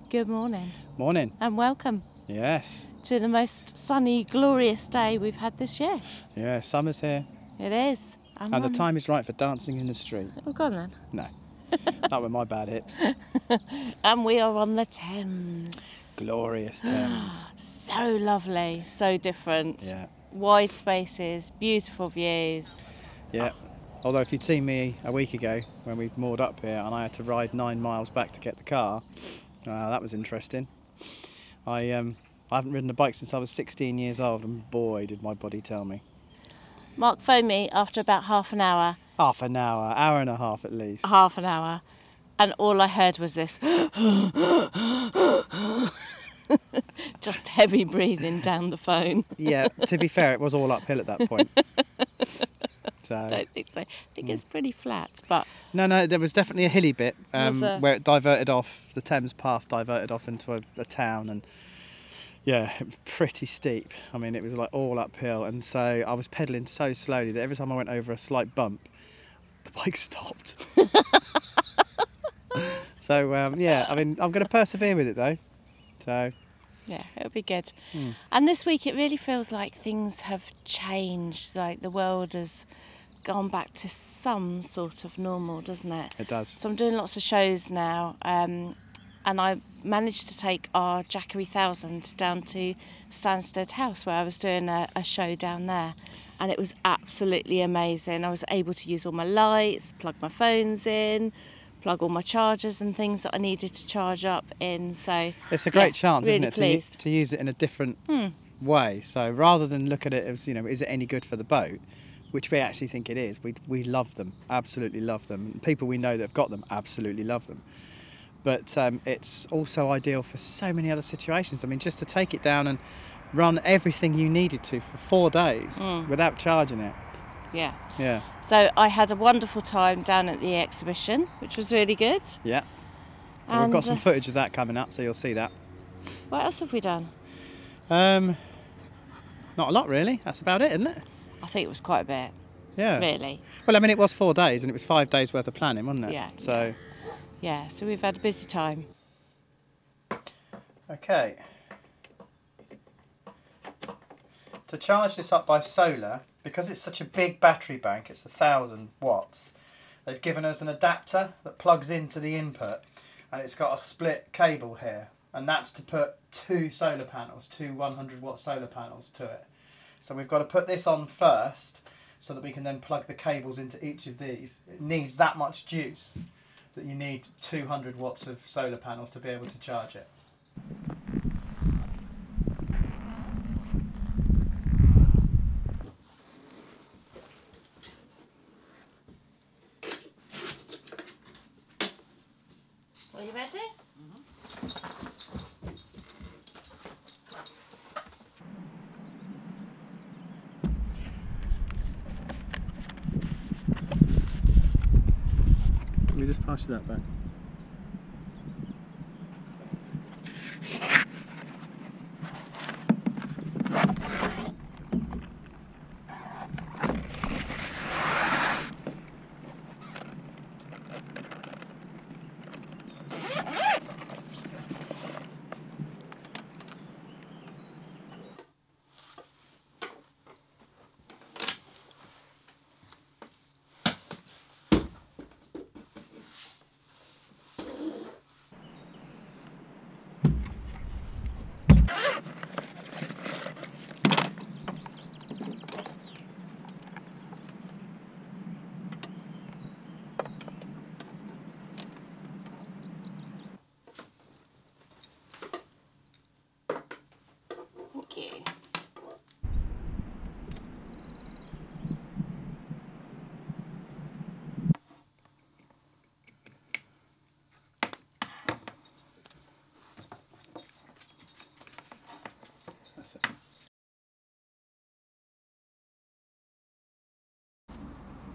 Good morning. Morning. And welcome. Yes. To the most sunny, glorious day we've had this year. Yeah, summer's here. It is. And the time is right for dancing in the street. Oh, go on then. No. Not with my bad hips. And we are on the Thames. Glorious Thames. So lovely, so different. Yeah. Wide spaces, beautiful views. Yeah. Although if you'd seen me a week ago when we moored up here and I had to ride 9 miles back to get the car, that was interesting. I haven't ridden a bike since I was 16 years old, and boy did my body tell me. Mark phoned me after about half an hour. Half an hour and a half at least. Half an hour. And all I heard was this. Just heavy breathing down the phone. Yeah, to be fair, it was all uphill at that point. So, I don't think so. I think it's pretty flat, but... No, there was definitely a hilly bit where it diverted off, the Thames path diverted off into a town, and yeah, it was pretty steep. I mean, it was like all uphill, and so I was pedalling so slowly that every time I went over a slight bump, the bike stopped. So, yeah, I mean, I'm going to persevere with it though, so... Yeah, it'll be good. And this week it really feels like things have changed, like the world has gone back to some sort of normal, doesn't it? It does. So I'm doing lots of shows now, and I managed to take our Jackery 1000 down to Stansted House, where I was doing a show down there, and it was absolutely amazing. I was able to use all my lights, plug my phones in, plug all my chargers and things that I needed to charge up in. So it's a great chance, really isn't it, to use it in a different way. So rather than look at it as, you know, is it any good for the boat, which we actually think it is. We love them, absolutely love them. People we know that have got them absolutely love them. But it's also ideal for so many other situations. I mean, just to take it down and run everything you needed to for 4 days without charging it. Yeah. Yeah. So I had a wonderful time down at the exhibition, which was really good. Yeah. So we've got some footage of that coming up, so you'll see that. What else have we done? Not a lot really. That's about it, isn't it? I think it was quite a bit. Yeah. Really. Well, I mean, it was 4 days and it was 5 days worth of planning, wasn't it? Yeah. So. Yeah. So we've had a busy time. Okay. To charge this up by solar, because it's such a big battery bank, it's 1,000 watts, they've given us an adapter that plugs into the input, and it's got a split cable here, and that's to put 2 solar panels, 2 100-watt solar panels to it. So we've got to put this on first so that we can then plug the cables into each of these. It needs that much juice that you need 200 watts of solar panels to be able to charge it. Are you ready? Let me just pass you that back.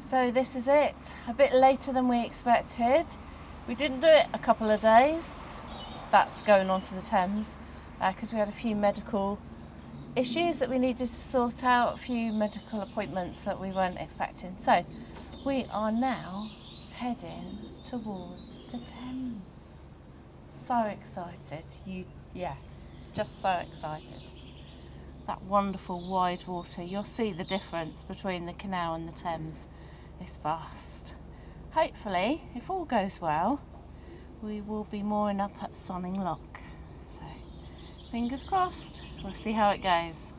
So this is it, a bit later than we expected. We didn't do it a couple of days, that's going on to the Thames, because we had a few medical issues that we needed to sort out, a few medical appointments that we weren't expecting. So we are now heading towards the Thames. So excited, just so excited. That wonderful wide water, you'll see the difference between the canal and the Thames. It's vast. Hopefully, if all goes well, we will be mooring up at Sonning Lock. So, fingers crossed, we'll see how it goes.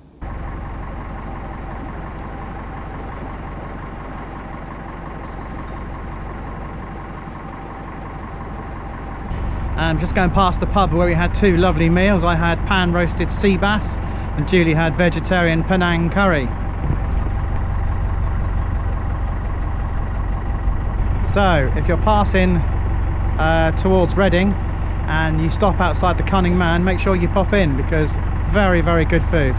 I'm just going past the pub where we had two lovely meals. I had pan roasted sea bass and Julie had vegetarian Penang curry. So if you're passing towards Reading and you stop outside the Cunning Man, make sure you pop in because very, very good food.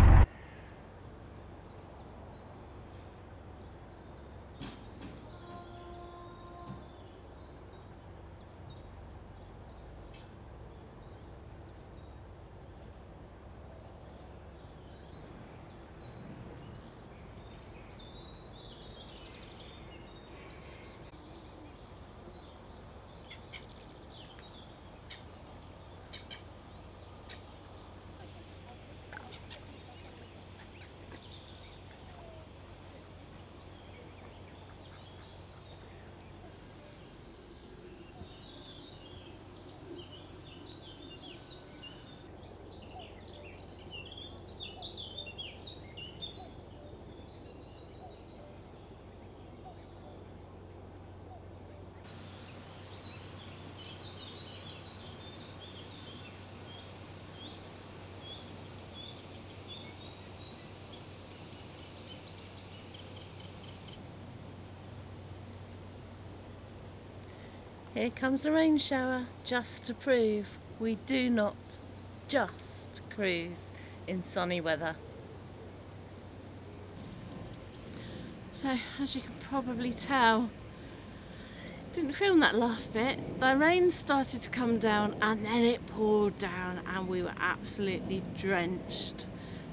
Here comes a rain shower, just to prove we do not just cruise in sunny weather. So, as you can probably tell, didn't film that last bit. The rain started to come down and then it poured down and we were absolutely drenched.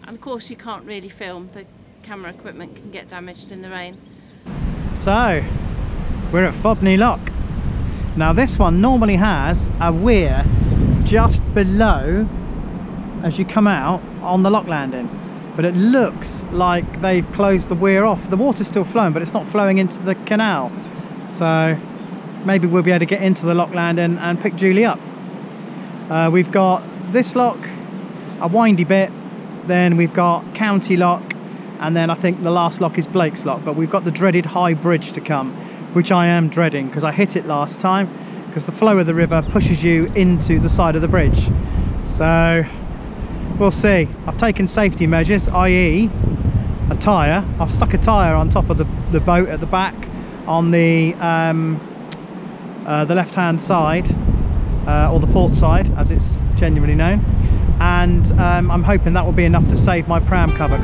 And of course you can't really film, the camera equipment can get damaged in the rain. So, we're at Fobney Lock. Now this one normally has a weir just below as you come out on the lock landing, but it looks like they've closed the weir off. The water's still flowing, but it's not flowing into the canal, so maybe we'll be able to get into the lock landing and pick Julie up. We've got this lock, a windy bit, then we've got County Lock, and then I think the last lock is Blake's Lock, but we've got the dreaded high bridge to come, which I am dreading because I hit it last time because the flow of the river pushes you into the side of the bridge. So we'll see. I've taken safety measures, i.e. a tyre. I've stuck a tyre on top of the boat at the back on the left-hand side, or the port side as it's genuinely known, and I'm hoping that will be enough to save my pram cover.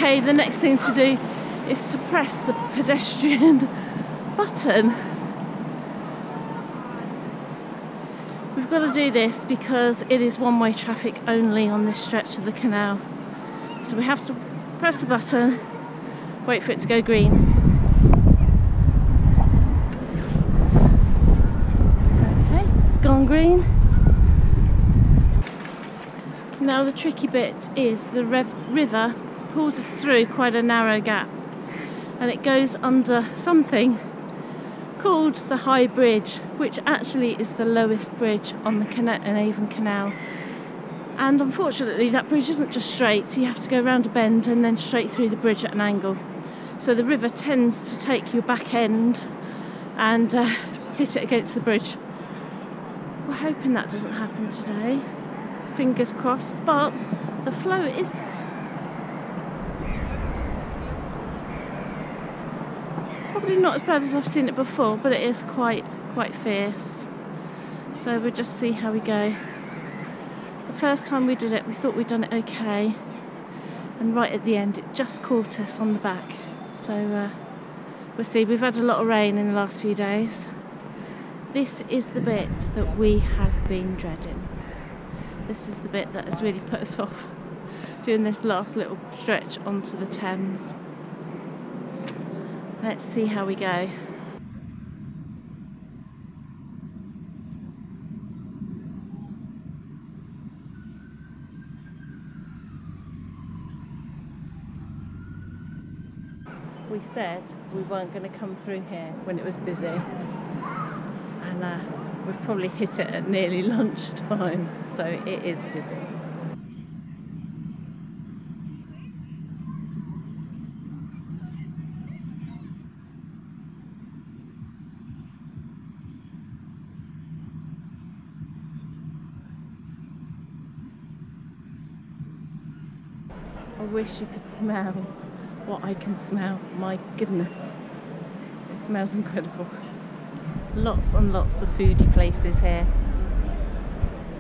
Okay, the next thing to do is to press the pedestrian button. We've got to do this because it is one-way traffic only on this stretch of the canal. So we have to press the button, wait for it to go green. Okay, it's gone green. Now the tricky bit is the river pulls us through quite a narrow gap, and it goes under something called the High Bridge, which actually is the lowest bridge on the Avon Canal. And unfortunately that bridge isn't just straight, so you have to go around a bend and then straight through the bridge at an angle. So the river tends to take your back end and hit it against the bridge. We're hoping that doesn't happen today, fingers crossed, but the flow is probably not as bad as I've seen it before, but it is quite fierce. So we'll just see how we go. The first time we did it, we thought we'd done it okay, and right at the end it just caught us on the back. So we'll see. We've had a lot of rain in the last few days. This is the bit that we have been dreading. This is the bit that has really put us off doing this last little stretch onto the Thames. Let's see how we go. We said we weren't going to come through here when it was busy, and we've probably hit it at nearly lunchtime, so it is busy. I wish you could smell what I can smell. My goodness, it smells incredible. Lots and lots of foodie places here.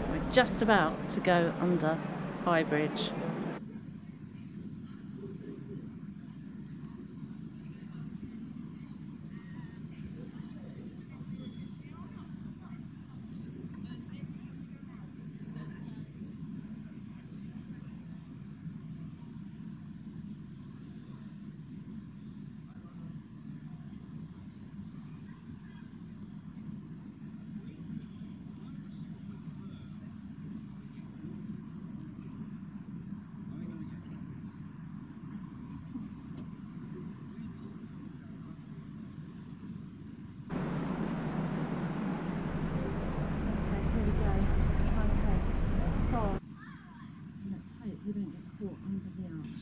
We're just about to go under High Bridge. We don't get caught under the arch.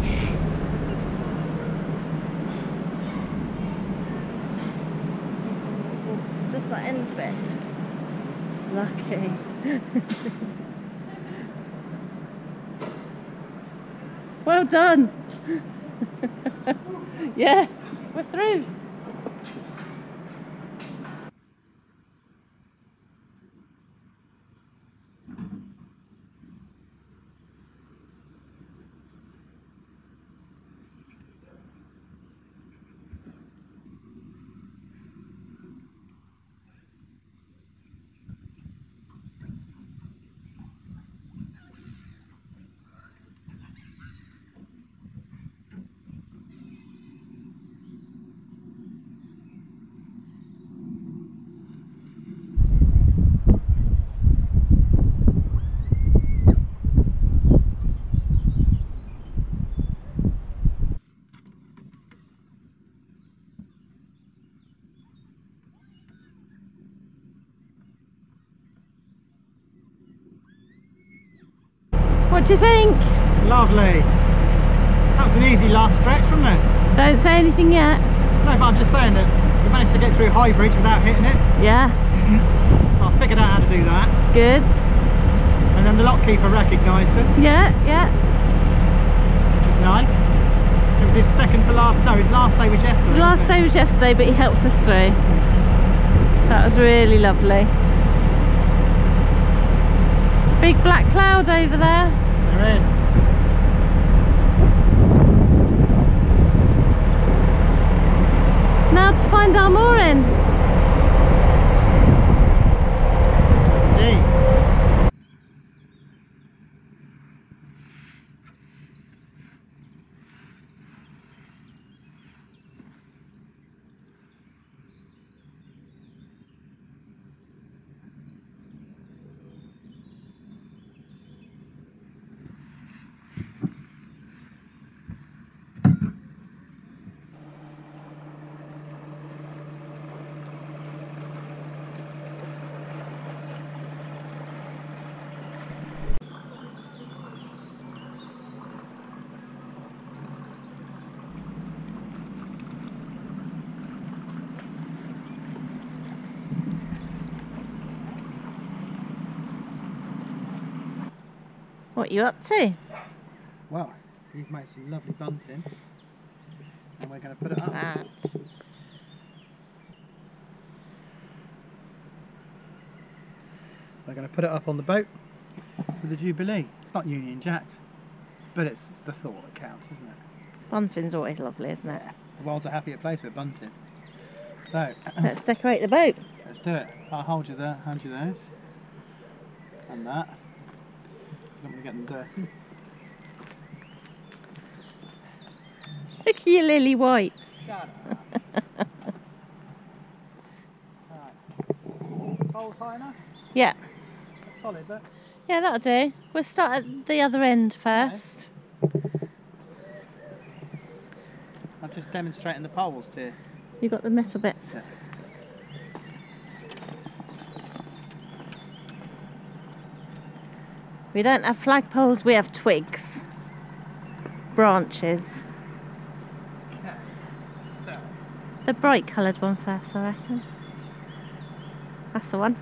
Yes! It's just that end bit. Lucky. Well done. Yeah, we're through. What do you think? Lovely. That was an easy last stretch, wasn't it? Don't say anything yet. No, but I'm just saying that we managed to get through High Bridge without hitting it. Yeah. So I figured out how to do that. Good. And then the lockkeeper recognised us. Yeah, yeah. Which was nice. It was his second to last, no, his last day was yesterday. The last day was yesterday, but he helped us through. So that was really lovely. Big black cloud over there. There is. Now to find our mooring. Indeed. What are you up to? Well, you've made some lovely bunting. And we're going to put it up. That. We're going to put it up on the boat for the Jubilee. It's not Union Jacks, but it's the thought that counts, isn't it? Bunting's always lovely, isn't it? The world's a happier place with bunting. So, Let's decorate the boat. let's do it. I'll hold you there, hand you those. And that. I don't want to get them dirty. Look at your lily whites. Shut up. Right. Hold high enough? Yeah. That's solid, but Yeah, that'll do. We'll start at the other end first. I'm just demonstrating the poles to you. You've got the metal bits. Yeah. We don't have flagpoles, we have twigs. Branches. Okay. So, The bright coloured one first, I reckon. That's the one.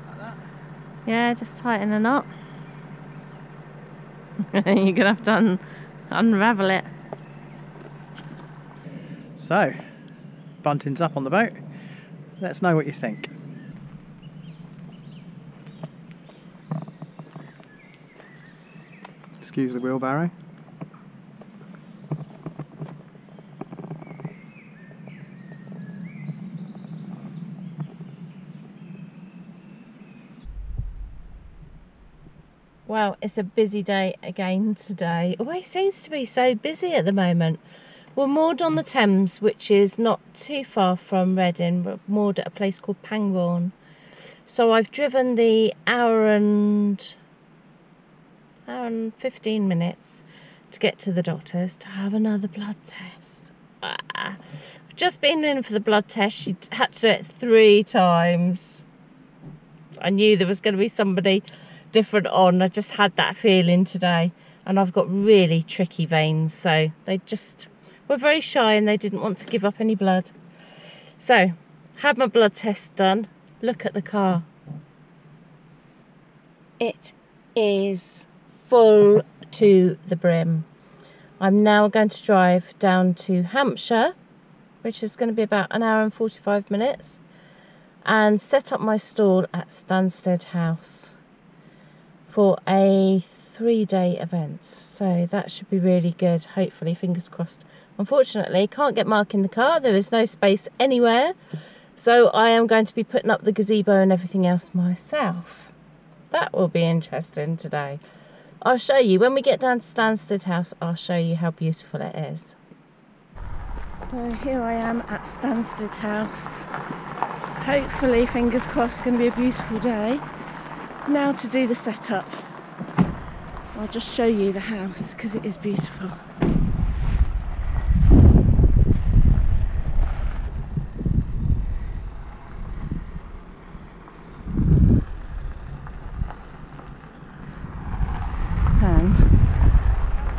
like that. Yeah, just tighten a knot. You're going to have to unravel it. So, bunting's up on the boat. Let us know what you think. Excuse the wheelbarrow. Well, it's a busy day again today. Always seems to be so busy at the moment. We're moored on the Thames, which is not too far from Reading. We're moored at a place called Pangbourne. So I've driven the hour and 15 minutes to get to the doctor's to have another blood test. I've just been in for the blood test. She had to do it 3 times. I knew there was going to be somebody different on. I just had that feeling today. And I've got really tricky veins, so they just were very shy and they didn't want to give up any blood. So, had my blood test done. Look at the car. It is full to the brim. I'm now going to drive down to Hampshire, which is going to be about an hour and 45 minutes, and set up my stall at Stansted House for a 3-day event. So that should be really good, hopefully, fingers crossed. Unfortunately, can't get Mark in the car. There is no space anywhere. So I am going to be putting up the gazebo and everything else myself. That will be interesting today. I'll show you, when we get down to Stansted House, I'll show you how beautiful it is. So here I am at Stansted House. It's hopefully, fingers crossed, going to be a beautiful day. Now to do the setup. I'll just show you the house because it is beautiful. And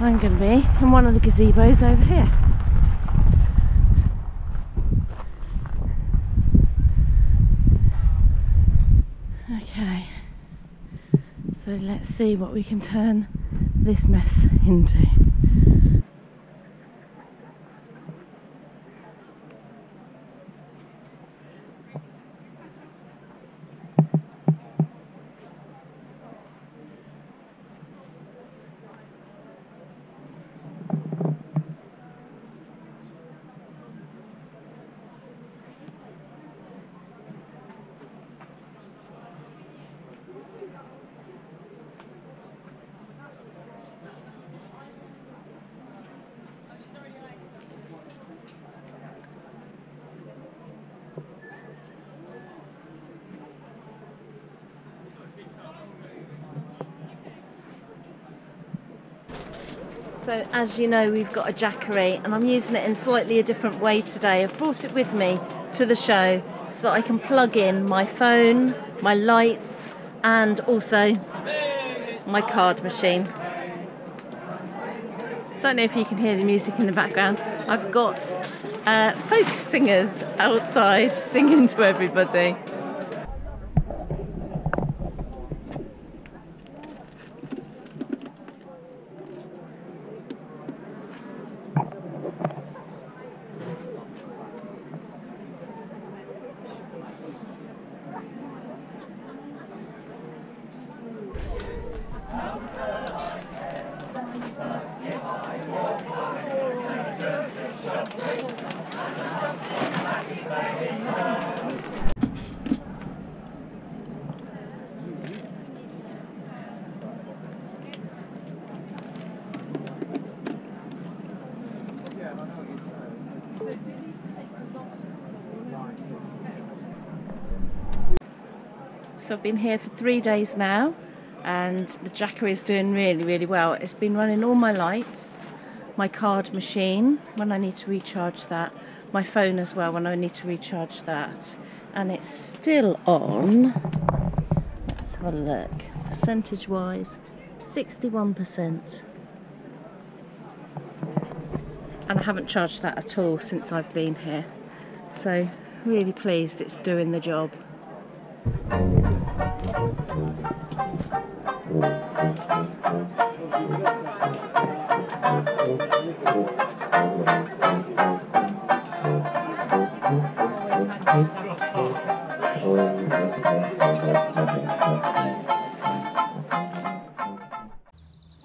I'm going to be in one of the gazebos over here. So let's see what we can turn this mess into. So as you know, we've got a Jackery and I'm using it in slightly a different way today. I've brought it with me to the show so that I can plug in my phone, my lights and also my card machine. Don't know if you can hear the music in the background. I've got folk singers outside singing to everybody. So I've been here for 3 days now and the Jackery is doing really well. It's been running all my lights, my card machine when I need to recharge that, my phone as well when I need to recharge that, and it's still on. Let's have a look. Percentage wise, 61%. And I haven't charged that at all since I've been here. So really pleased it's doing the job.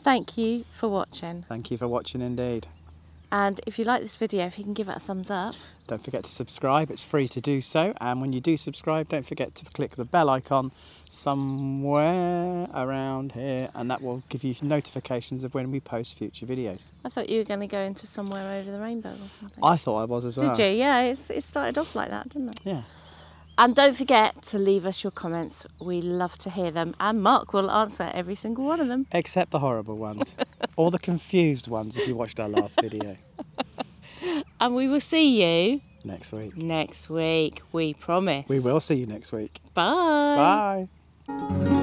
Thank you for watching. Thank you for watching indeed. And if you like this video, if you can give it a thumbs up. Don't forget to subscribe, it's free to do so. And when you do subscribe, don't forget to click the bell icon somewhere around here, and that will give you notifications of when we post future videos. I thought you were going to go into somewhere over the rainbow or something. I thought I was as well. Did you? Yeah, it started off like that, didn't it? Yeah. And don't forget to leave us your comments. We love to hear them. And Mark will answer every single one of them. Except the horrible ones. Or the confused ones if you watched our last video. And we will see you next week. Next week, we promise. We will see you next week. Bye. Bye.